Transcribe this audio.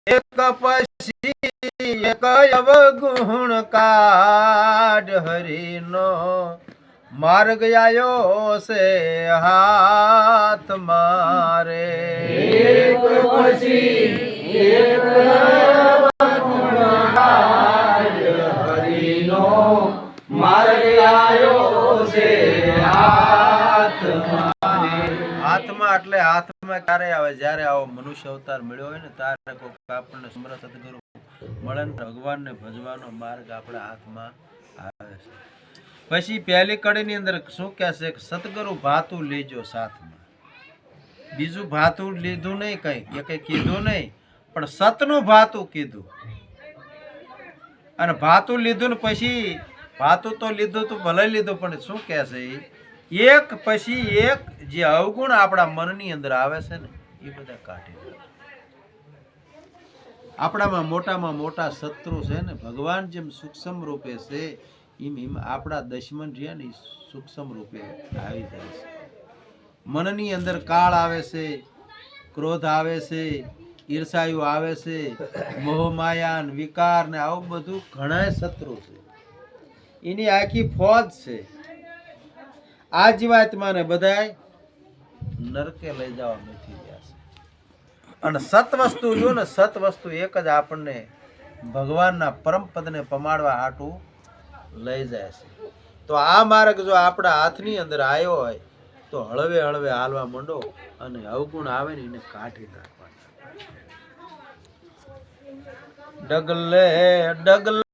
એક પછી એક અવગુણ કાઢ હરિનો માર્ગ આયો છે હાથ મારે એક પછી એક અવગુણ કાઢ હરિનો માર્ગ આયો છે હાથ મારે હાથમાં એટલે હાથમાં ક્યારે આવે જ્યારે આવો મનુષ્ય અવતાર મળ્યો હોય ને ત્યારે કોઈક આપણને સમર્થ સદગુરુ મળે ને ભગવાનને ભજવાનો માર્ગ આપણા હાથમાં આવે છે. પછી પહેલી કડીની અંદર શું કહેશે કે સદગુરુ ભાતું લેજો સાથમાં. બીજું ભાતું લીધું નહીં, કઈ કીધું નહીં, પણ સતનું ભાતું કીધું. અને ભાતું લીધું ને પછી ભાતું તો લીધું તો ભલે લીધું, પણ શું કહેશે એક પછી એક જે અવગુણ આપણા મનની અંદર આવે છે ને એ બધા કાઢી નાખે. આપણામાં મોટા શત્રુ છે ને ભગવાન જેમ સૂક્ષ્મ રૂપે છે એમ આપણા દુશ્મન રહ્યા ને સૂક્ષ્મ રૂપે આવી જાય છે. મનની અંદર કાળ આવે છે, ક્રોધ આવે છે, ઈર્ષાયુ આવે છે, મોહ માયા વિકાર ને આવું બધું ઘણા શત્રુ છે. એની આખી ફોજ છે. આ જીવાત્માને બધાય નરકે લઈ જવા નથી ગયા છે. અને સત વસ્તુ જો ને સત વસ્તુ એક જ આપણને ભગવાનના પરમ પદને પમાડવા હાટું લઈ જાય છે. તો આ માર્ગ જો આપણા હાથની અંદર આવ્યો હોય તો હળવે હળવે હાલવા માંડો અને અવગુણ આવે ને એને કાઢી નાખવાના. ડગલે ડગલે